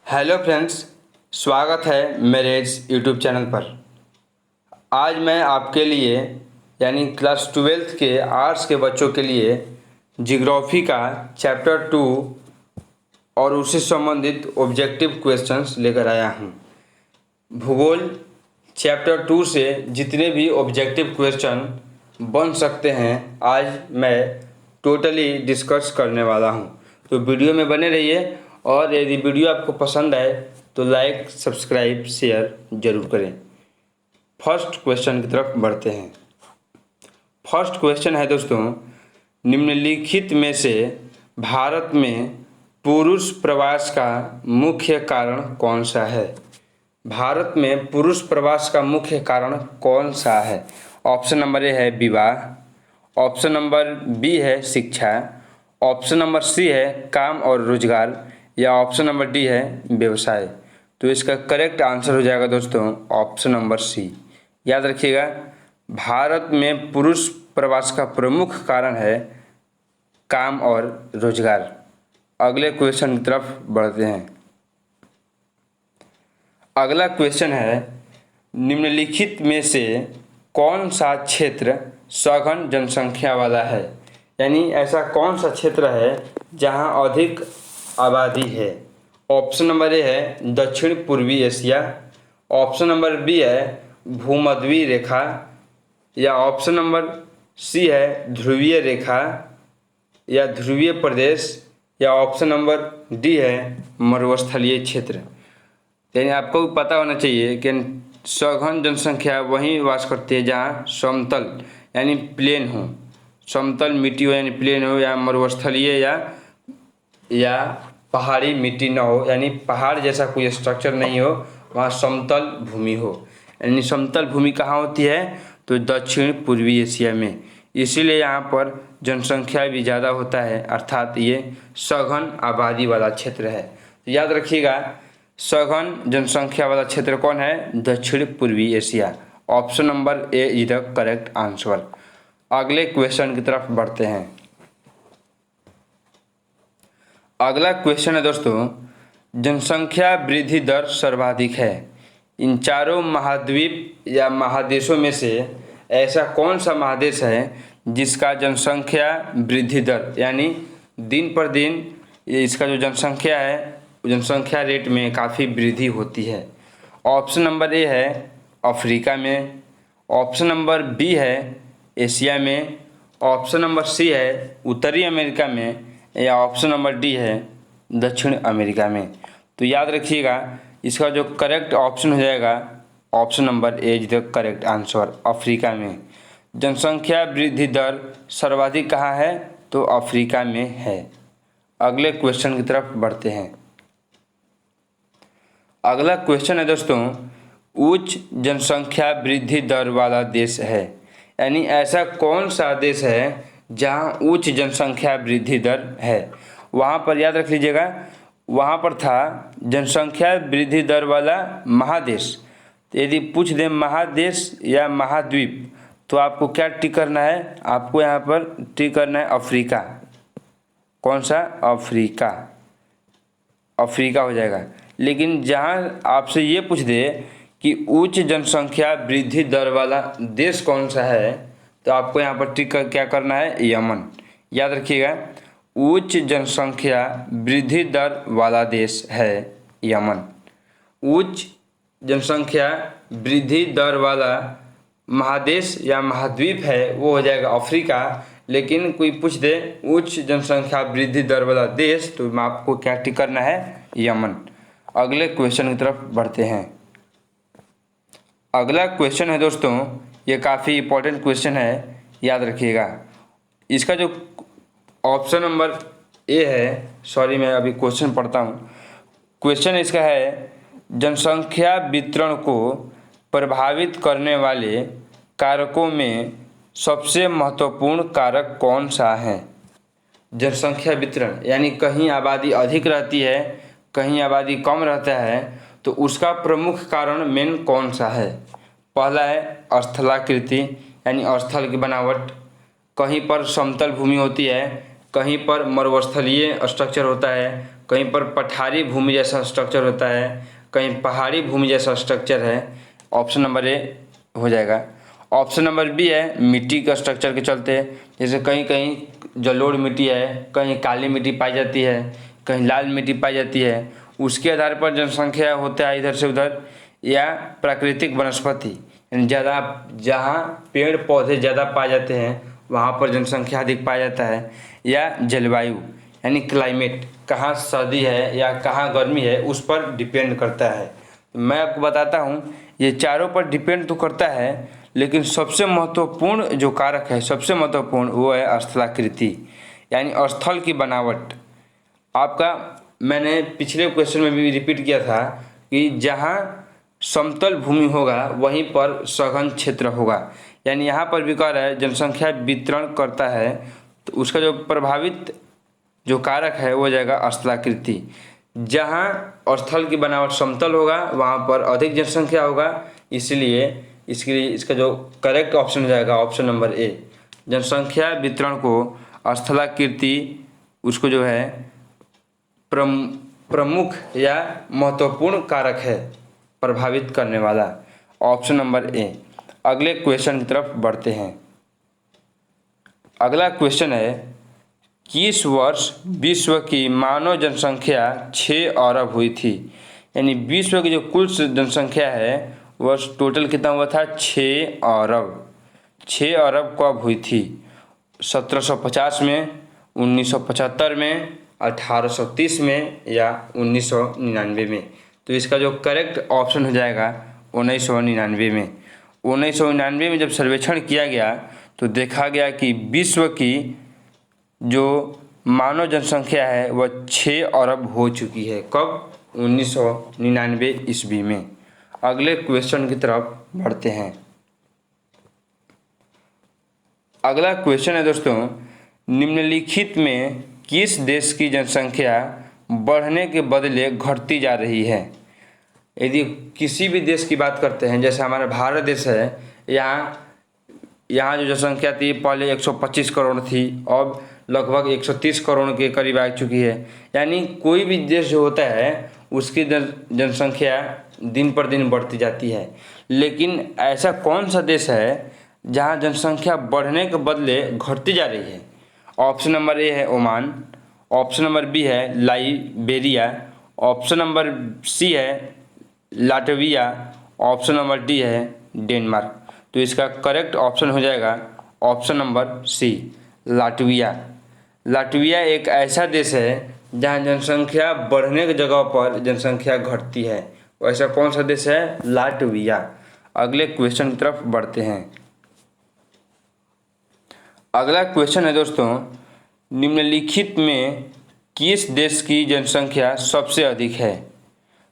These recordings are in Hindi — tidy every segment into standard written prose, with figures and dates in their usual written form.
हेलो फ्रेंड्स, स्वागत है मेरे इस यूट्यूब चैनल पर। आज मैं आपके लिए यानी क्लास 12th के आर्ट्स के बच्चों के लिए जियोग्राफी का चैप्टर 2 और उससे संबंधित ऑब्जेक्टिव क्वेश्चंस लेकर आया हूं। भूगोल चैप्टर 2 से जितने भी ऑब्जेक्टिव क्वेश्चन बन सकते हैं आज मैं टोटली डिस्कस करने वाला हूं। तो वीडियो में बने रहिए और यदि वीडियो आपको पसंद आए तो लाइक, सब्सक्राइब, शेयर जरूर करें। फर्स्ट क्वेश्चन की तरफ बढ़ते हैं। फर्स्ट क्वेश्चन है दोस्तों, निम्नलिखित में से भारत में पुरुष प्रवास का मुख्य कारण कौन सा है? भारत में पुरुष प्रवास का मुख्य कारण कौन सा है? ऑप्शन नंबर ए है विवाह, ऑप्शन नंबर बी है शिक्षा, ऑप्शन नंबर सी है काम और रोजगार, या ऑप्शन नंबर डी है व्यवसाय। तो इसका करेक्ट आंसर हो जाएगा दोस्तों ऑप्शन नंबर सी। याद रखिएगा, भारत में पुरुष प्रवास का प्रमुख कारण है काम और रोजगार। अगले क्वेश्चन की तरफ बढ़ते हैं। अगला क्वेश्चन है, निम्नलिखित में से कौन सा क्षेत्र सघन जनसंख्या वाला है? यानी ऐसा कौन सा क्षेत्र है जहां अधिक आबादी है? ऑप्शन नंबर ए है दक्षिण पूर्वी एशिया, ऑप्शन नंबर बी है भूमध्य रेखा, या ऑप्शन नंबर सी है ध्रुवीय रेखा या ध्रुवीय प्रदेश, या ऑप्शन नंबर डी है मरुस्थलीय क्षेत्र। यानी आपको पता होना चाहिए कि सघन जनसंख्या वहीं वास करती है जहाँ समतल यानी प्लेन हो, समतल मिट्टी हो यानी प्लेन हो, या मरुस्थलीय या पहाड़ी मिट्टी ना हो यानी पहाड़ जैसा कोई स्ट्रक्चर नहीं हो, वहाँ समतल भूमि हो। यानी समतल भूमि कहाँ होती है? तो दक्षिण पूर्वी एशिया में। इसीलिए यहाँ पर जनसंख्या भी ज़्यादा होता है, अर्थात ये सघन आबादी वाला क्षेत्र है। तो याद रखिएगा, सघन जनसंख्या वाला क्षेत्र कौन है? दक्षिण पूर्वी Asia. Option number A is the correct answer. अगले क्वेश्चन की तरफ बढ़ते हैं। अगला क्वेश्चन है दोस्तों, जनसंख्या वृद्धि दर सर्वाधिक है इन चारों महाद्वीप या महादेशों में से ऐसा कौन सा महादेश है जिसका जनसंख्या वृद्धि दर यानी दिन पर दिन इसका जो जनसंख्या है जनसंख्या रेट में काफ़ी वृद्धि होती है? ऑप्शन नंबर ए है अफ्रीका में, ऑप्शन नंबर बी है एशिया में, ऑप्शन नंबर सी है उत्तरी अमेरिका में, या ऑप्शन नंबर डी है दक्षिण अमेरिका में। तो याद रखिएगा, इसका जो करेक्ट ऑप्शन हो जाएगा option number A is the correct answer, Africa में। जनसंख्या वृद्धि दर सर्वाधिक कहाँ है? तो अफ्रीका में है। अगले क्वेश्चन की तरफ बढ़ते हैं। अगला क्वेश्चन है दोस्तों, उच्च जनसंख्या वृद्धि दर वाला देश है, यानी ऐसा कौन सा देश है जहाँ उच्च जनसंख्या वृद्धि दर है? वहाँ पर याद रख लीजिएगा, वहाँ पर था जनसंख्या वृद्धि दर वाला महादेश। तो यदि पूछ दें महादेश या महाद्वीप तो आपको क्या टिक करना है? आपको यहाँ पर टिक करना है अफ्रीका। कौन सा? अफ्रीका। अफ्रीका हो जाएगा। लेकिन जहाँ आपसे ये पूछ दे कि उच्च जनसंख्या वृद्धि दर वाला देश कौन सा है तो आपको यहाँ पर टिक क्या करना है? यमन। याद रखिएगा, उच्च जनसंख्या वृद्धि दर वाला देश है यमन। उच्च जनसंख्या वृद्धि दर वाला महादेश या महाद्वीप है वो हो जाएगा अफ्रीका। लेकिन कोई पूछ दे उच्च जनसंख्या वृद्धि दर वाला देश तो आपको क्या टिक करना है? यमन। अगले क्वेश्चन की तरफ बढ़ते हैं। अगला क्वेश्चन है दोस्तों, ये काफ़ी इम्पोर्टेंट क्वेश्चन है, याद रखिएगा। इसका जो ऑप्शन नंबर ए है, सॉरी मैं अभी क्वेश्चन पढ़ता हूँ। क्वेश्चन इसका है, जनसंख्या वितरण को प्रभावित करने वाले कारकों में सबसे महत्वपूर्ण कारक कौन सा है? जनसंख्या वितरण यानी कहीं आबादी अधिक रहती है, कहीं आबादी कम रहता है, तो उसका प्रमुख कारण मेन कौन सा है? पहला है स्थलाकृति यानी स्थल की बनावट, कहीं पर समतल भूमि होती है, कहीं पर मरुस्थलीय स्ट्रक्चर होता है, कहीं पर पठारी भूमि जैसा स्ट्रक्चर होता है, कहीं पहाड़ी भूमि जैसा स्ट्रक्चर है। ऑप्शन नंबर ए हो जाएगा। ऑप्शन नंबर बी है मिट्टी का स्ट्रक्चर के चलते, जैसे कहीं कहीं जलोढ़ मिट्टी है, कहीं काली मिट्टी पाई जाती है, कहीं लाल मिट्टी पाई जाती है, उसके आधार पर जनसंख्या होता है इधर से उधर। या प्राकृतिक वनस्पति, यानी ज़्यादा जहाँ पेड़ पौधे ज़्यादा पाए जाते हैं वहाँ पर जनसंख्या अधिक पाया जाता है। या जलवायु, यानी क्लाइमेट, कहाँ सर्दी है या कहाँ गर्मी है उस पर डिपेंड करता है। मैं आपको बताता हूँ, ये चारों पर डिपेंड तो करता है, लेकिन सबसे महत्वपूर्ण जो कारक है, सबसे महत्वपूर्ण वो है स्थलाकृति, यानी स्थल की बनावट। आपका मैंने पिछले क्वेश्चन में भी रिपीट किया था कि जहाँ समतल भूमि होगा वहीं पर सघन क्षेत्र होगा, यानी यहाँ पर भी कह रहा है जनसंख्या वितरण करता है तो उसका जो प्रभावित जो कारक है वो जाएगा स्थलाकृति। जहाँ स्थल की बनावट समतल होगा वहाँ पर अधिक जनसंख्या होगा, इसलिए इसके लिए इसका जो करेक्ट ऑप्शन हो जाएगा ऑप्शन नंबर ए। जनसंख्या वितरण को स्थलाकृति उसको जो है प्रमुख या महत्वपूर्ण कारक है प्रभावित करने वाला, ऑप्शन नंबर ए। अगले क्वेश्चन की तरफ बढ़ते हैं। अगला क्वेश्चन है, किस वर्ष विश्व की मानव जनसंख्या 6 अरब हुई थी? यानी विश्व की जो कुल जनसंख्या है वह टोटल कितना हुआ था? 6 अरब। 6 अरब कब हुई थी? 1750 में, 1975 में, 1830 में या 1999 में? तो इसका जो करेक्ट ऑप्शन हो जाएगा 1999 में। 1999 में जब सर्वेक्षण किया गया तो देखा गया कि विश्व की जो मानव जनसंख्या है वह 6 अरब हो चुकी है। कब? 1999 ईस्वी में। अगले क्वेश्चन की तरफ बढ़ते हैं। अगला क्वेश्चन है दोस्तों, निम्नलिखित में किस देश की जनसंख्या बढ़ने के बदले घटती जा रही है? यदि किसी भी देश की बात करते हैं, जैसे हमारा भारत देश है, यहाँ जो जनसंख्या थी पहले 125 करोड़ थी, अब लगभग 130 करोड़ के करीब आ चुकी है। यानी कोई भी देश जो होता है उसकी जनसंख्या दिन पर दिन बढ़ती जाती है। लेकिन ऐसा कौन सा देश है जहाँ जनसंख्या बढ़ने के बदले घटती जा रही है? ऑप्शन नंबर ए है ओमान, ऑप्शन नंबर बी है लाइबेरिया, ऑप्शन नंबर सी है लाटविया, ऑप्शन नंबर डी है डेनमार्क। तो इसका करेक्ट ऑप्शन हो जाएगा option number C, Latvia. Latvia एक ऐसा देश है जहाँ जनसंख्या बढ़ने की जगह पर जनसंख्या घटती है। वैसा कौन सा देश है? लाटविया। अगले क्वेश्चन की तरफ बढ़ते हैं। अगला क्वेश्चन है दोस्तों, निम्नलिखित में किस देश की जनसंख्या सबसे अधिक है?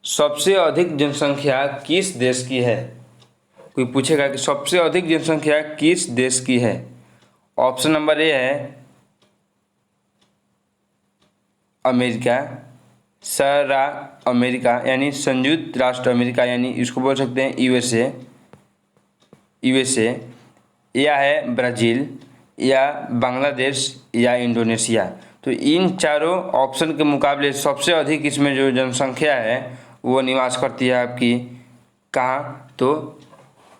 सबसे अधिक जनसंख्या किस देश की है? कोई पूछेगा कि सबसे अधिक जनसंख्या किस देश की है? ऑप्शन नंबर ए है अमेरिका, सारा अमेरिका, यानी संयुक्त राष्ट्र अमेरिका, यानी इसको बोल सकते हैं यूएसए, या है ब्राज़ील, या बांग्लादेश, या इंडोनेशिया। तो इन चारों ऑप्शन के मुकाबले सबसे अधिक इसमें जो जनसंख्या है वो निवास करती है आपकी कहाँ? तो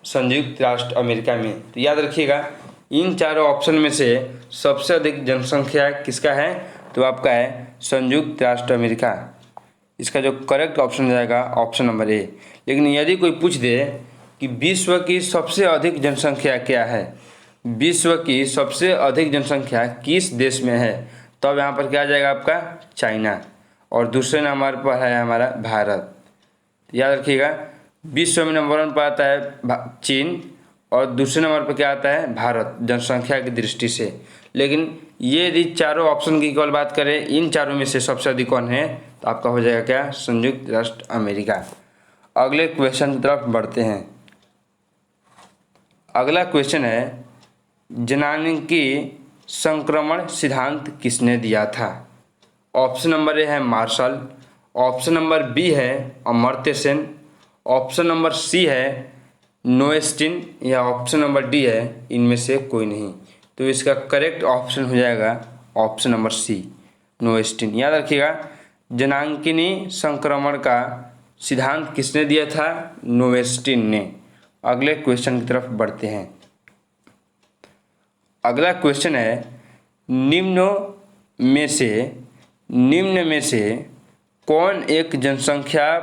संयुक्त राष्ट्र अमेरिका में। तो याद रखिएगा इन चारों ऑप्शन में से सबसे अधिक जनसंख्या किसका है? तो आपका है संयुक्त राष्ट्र अमेरिका। इसका जो करेक्ट ऑप्शन हो जाएगा ऑप्शन नंबर ए। लेकिन यदि कोई पूछ दे कि विश्व की सबसे अधिक जनसंख्या क्या है, विश्व की सबसे अधिक जनसंख्या किस देश में है, तब यहाँ पर क्या आ जाएगा आपका? चाइना। और दूसरे नंबर पर है हमारा भारत। याद रखिएगा विश्व में नंबर 1 पर आता है चीन और दूसरे नंबर पर क्या आता है? भारत, जनसंख्या की दृष्टि से। लेकिन ये यदि चारों ऑप्शन की केवल बात करें, इन चारों में से सबसे अधिक कौन है, तो आपका हो जाएगा क्या? संयुक्त राष्ट्र अमेरिका। अगले क्वेश्चन की तरफ बढ़ते हैं। अगला क्वेश्चन है, जनानिकी संक्रमण सिद्धांत किसने दिया था? ऑप्शन नंबर ए है मार्शल, ऑप्शन नंबर बी है Amartya Sen, option number C है नोएस्टिन, या ऑप्शन नंबर डी है इनमें से कोई नहीं। तो इसका करेक्ट ऑप्शन हो जाएगा ऑप्शन नंबर सी, नोएस्टिन। याद रखिएगा जनांकिनी संक्रमण का सिद्धांत किसने दिया था? नोवेस्टिन ने। अगले क्वेश्चन की तरफ बढ़ते हैं। अगला क्वेश्चन है, निम्न में से कौन एक जनसंख्या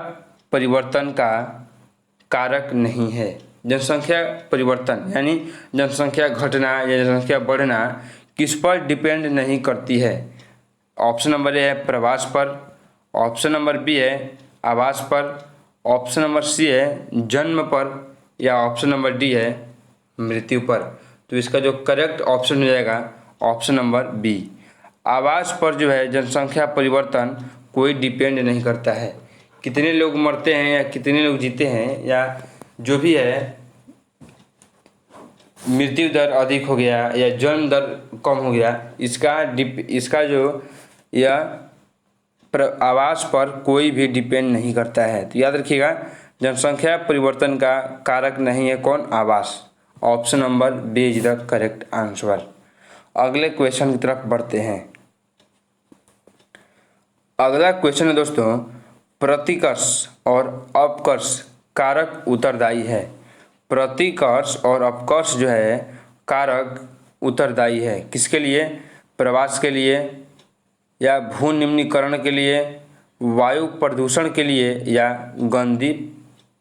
परिवर्तन का कारक नहीं है? जनसंख्या परिवर्तन यानी जनसंख्या घटना या जनसंख्या बढ़ना किस पर डिपेंड नहीं करती है? ऑप्शन नंबर ए है प्रवास पर, ऑप्शन नंबर बी है आवास पर, ऑप्शन नंबर सी है जन्म पर, या ऑप्शन नंबर डी है मृत्यु पर। तो इसका जो करेक्ट ऑप्शन हो जाएगा ऑप्शन नंबर बी। आवास पर जो है जनसंख्या परिवर्तन कोई डिपेंड नहीं करता है। कितने लोग मरते हैं या कितने लोग जीते हैं या जो भी है, मृत्यु दर अधिक हो गया या जन्म दर कम हो गया, इसका जो यह आवास पर कोई भी डिपेंड नहीं करता है। तो याद रखिएगा, जनसंख्या परिवर्तन का कारक नहीं है कौन? आवास। Option number B is the correct answer. अगले क्वेश्चन की तरफ बढ़ते हैं। अगला क्वेश्चन है दोस्तों, प्रतिकर्ष और अपकर्ष कारक उत्तरदायी है। प्रतिकर्ष और अपकर्ष जो है कारक उत्तरदायी है किसके लिए? प्रवास के लिए, या भू निम्नीकरण के लिए, वायु प्रदूषण के लिए, या गंदी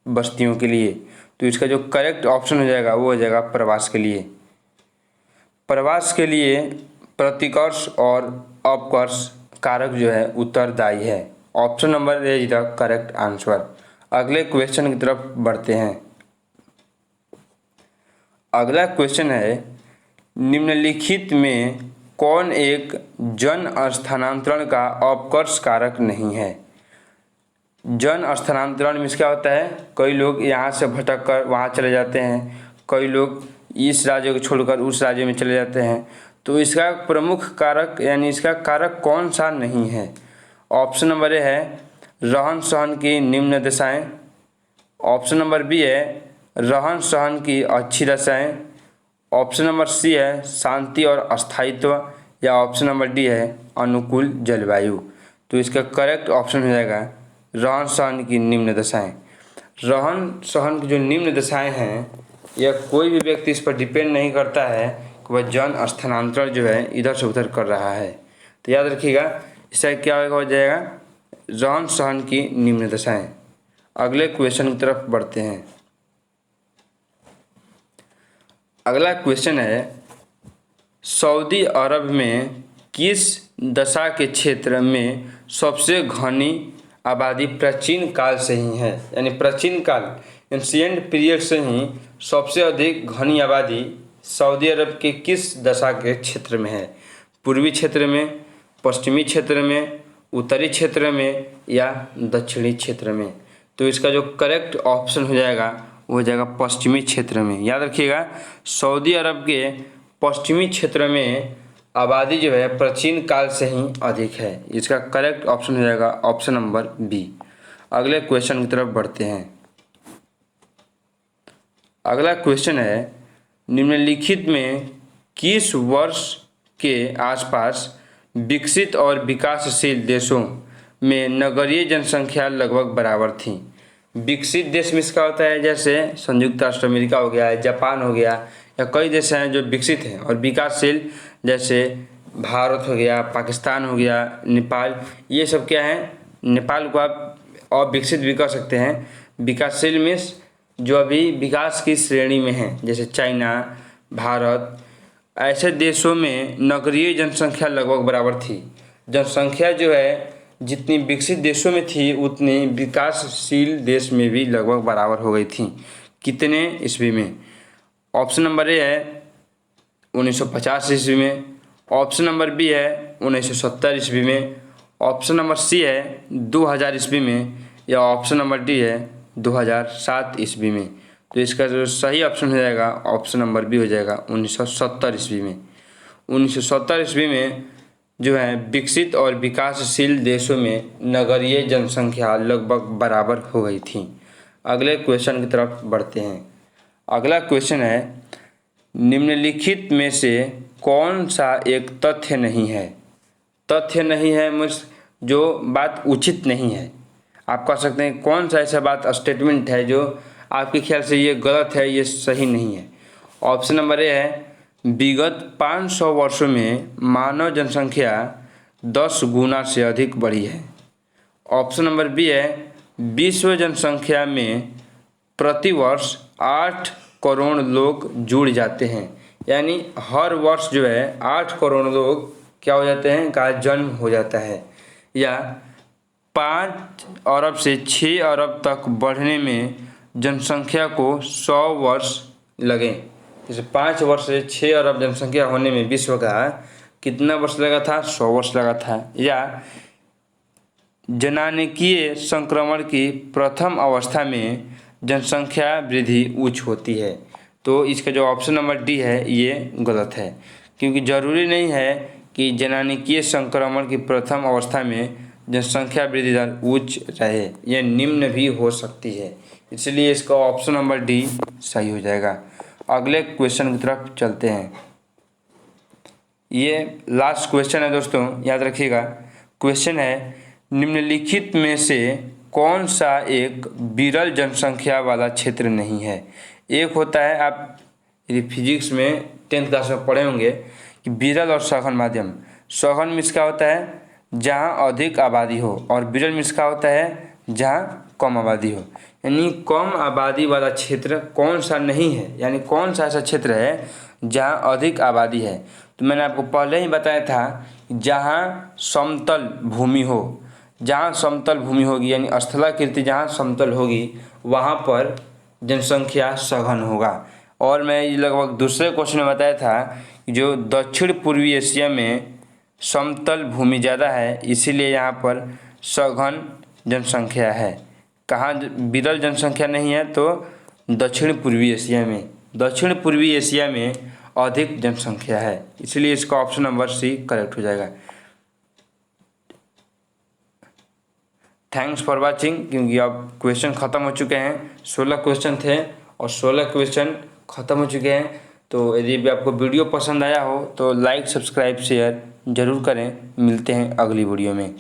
बस्तियों के लिए। तो इसका जो करेक्ट ऑप्शन हो जाएगा वो हो जाएगा प्रवास के लिए। प्रवास के लिए प्रतिकर्ष और अपकर्ष कारक जो है उत्तरदायी है। Option number A is the correct answer. अगले क्वेश्चन की तरफ बढ़ते हैं। अगला क्वेश्चन है, निम्नलिखित में कौन एक जन स्थानांतरण का अपकर्ष कारक नहीं है? जन स्थानांतरण में क्या होता है? कई लोग यहाँ से भटक कर वहाँ चले जाते हैं, कई लोग इस राज्य को छोड़कर उस राज्य में चले जाते हैं। तो इसका प्रमुख कारक यानी इसका कारक कौन सा नहीं है? ऑप्शन नंबर ए है रहन सहन की निम्न दशाएं, ऑप्शन नंबर बी है रहन सहन की अच्छी दशाएं, ऑप्शन नंबर सी है शांति और अस्थायित्व, या ऑप्शन नंबर डी है अनुकूल जलवायु। तो इसका करेक्ट ऑप्शन हो जाएगा रहन सहन की निम्न दशाएं। रहन सहन की जो निम्न दशाएं हैं यह कोई भी व्यक्ति इस पर डिपेंड नहीं करता है कि वह जन स्थानांतरण जो है इधर से उधर कर रहा है। तो याद रखिएगा इसका क्या हो जाएगा? रहन सहन की निम्न दशाएं। अगले क्वेश्चन की तरफ बढ़ते हैं। अगला क्वेश्चन है, सऊदी अरब में किस दशा के क्षेत्र में सबसे घनी आबादी प्राचीन काल से ही है? यानी प्राचीन काल एंशिएंट पीरियड से ही सबसे अधिक घनी आबादी सऊदी अरब के किस दशा के क्षेत्र में है? पूर्वी क्षेत्र में, पश्चिमी क्षेत्र में, उत्तरी क्षेत्र में, या दक्षिणी क्षेत्र में? तो इसका जो करेक्ट ऑप्शन हो जाएगा वो हो जाएगा पश्चिमी क्षेत्र में। याद रखिएगा सऊदी अरब के पश्चिमी क्षेत्र में आबादी जो है प्राचीन काल से ही अधिक है। इसका करेक्ट ऑप्शन हो जाएगा ऑप्शन नंबर बी। अगले क्वेश्चन की तरफ बढ़ते हैं। अगला क्वेश्चन है, निम्नलिखित में किस वर्ष के आसपास विकसित और विकासशील देशों में नगरीय जनसंख्या लगभग बराबर थी? विकसित देश में इसका होता है जैसे संयुक्त राष्ट्र अमेरिका हो गया, जापान हो गया, या कई देश हैं जो विकसित हैं, और विकासशील जैसे भारत हो गया, पाकिस्तान हो गया, नेपाल, ये सब क्या है? नेपाल को आप अविकसित भी कह सकते हैं। विकासशील में जो अभी विकास की श्रेणी में है जैसे चाइना, भारत, ऐसे देशों में नगरीय जनसंख्या लगभग बराबर थी। जनसंख्या जो है जितनी विकसित देशों में थी उतनी विकासशील देश में भी लगभग बराबर हो गई थी। कितने ईस्वी में? ऑप्शन नंबर ए है 1950 ईस्वी में, ऑप्शन नंबर बी है 1970 ईस्वी में, ऑप्शन नंबर सी है 2000 ईस्वी में, या ऑप्शन नंबर डी है 2007 ईस्वी में। तो इसका जो सही ऑप्शन हो जाएगा ऑप्शन नंबर बी हो जाएगा 1970 ईस्वी में। 1970 ईस्वी में जो है विकसित और विकासशील देशों में नगरीय जनसंख्या लगभग बराबर हो गई थी। अगले क्वेश्चन की तरफ बढ़ते हैं। अगला क्वेश्चन है, निम्नलिखित में से कौन सा एक तथ्य नहीं है? तथ्य नहीं है मीन्स जो बात उचित नहीं है। आप कह सकते हैं कौन सा ऐसा बात स्टेटमेंट है जो आपके ख्याल से ये गलत है, ये सही नहीं है। ऑप्शन नंबर ए है विगत 500 वर्षों में मानव जनसंख्या 10 गुना से अधिक बढ़ी है। ऑप्शन नंबर बी है विश्व जनसंख्या में प्रतिवर्ष 8 करोड़ लोग जुड़ जाते हैं, यानी हर वर्ष जो है 8 करोड़ लोग क्या हो जाते हैं, का जन्म हो जाता है। या 5 अरब से 6 अरब तक बढ़ने में जनसंख्या को 100 वर्ष लगे। जैसे 5 वर्ष से 6 अरब जनसंख्या होने में विश्व का कितना वर्ष लगा था, 100 वर्ष लगा था। या जननांगीय संक्रमण की प्रथम अवस्था में जनसंख्या वृद्धि उच्च होती है। तो इसका जो ऑप्शन नंबर डी है ये गलत है, क्योंकि ज़रूरी नहीं है कि जननांगीय संक्रमण की प्रथम अवस्था में जनसंख्या वृद्धि दर उच्च रहे, यह निम्न भी हो सकती है। इसलिए इसका ऑप्शन नंबर डी सही हो जाएगा। अगले क्वेश्चन की तरफ चलते हैं। ये लास्ट क्वेश्चन है दोस्तों, याद रखिएगा। क्वेश्चन है निम्नलिखित में से कौन सा एक विरल जनसंख्या वाला क्षेत्र नहीं है। एक होता है, आप यदि फिजिक्स में 10th क्लास में पढ़े होंगे कि विरल और सघन माध्यम। सघन मीन्स क्या होता है, जहाँ अधिक आबादी हो, और विरल मीन्स क्या होता है, जहाँ कम आबादी हो। यानी कम आबादी वाला क्षेत्र कौन सा नहीं है, यानी कौन सा ऐसा क्षेत्र है जहाँ अधिक आबादी है। तो मैंने आपको पहले ही बताया था, जहाँ समतल भूमि हो, जहाँ समतल भूमि होगी यानी स्थलाकृति जहाँ समतल होगी वहाँ पर जनसंख्या सघन होगा। और मैं ये लगभग दूसरे क्वेश्चन में बताया था कि जो दक्षिण पूर्वी एशिया में समतल भूमि ज़्यादा है, इसीलिए यहाँ पर सघन जनसंख्या है। कहाँ विरल जनसंख्या नहीं है, तो दक्षिण पूर्वी एशिया में, दक्षिण पूर्वी एशिया में अधिक जनसंख्या है, इसलिए इसका ऑप्शन नंबर सी करेक्ट हो जाएगा। थैंक्स फॉर वाचिंग, क्योंकि अब क्वेश्चन ख़त्म हो चुके हैं। 16 क्वेश्चन थे और 16 क्वेश्चन ख़त्म हो चुके हैं। तो यदि भी आपको वीडियो पसंद आया हो तो लाइक, सब्सक्राइब, शेयर ज़रूर करें। मिलते हैं अगली वीडियो में।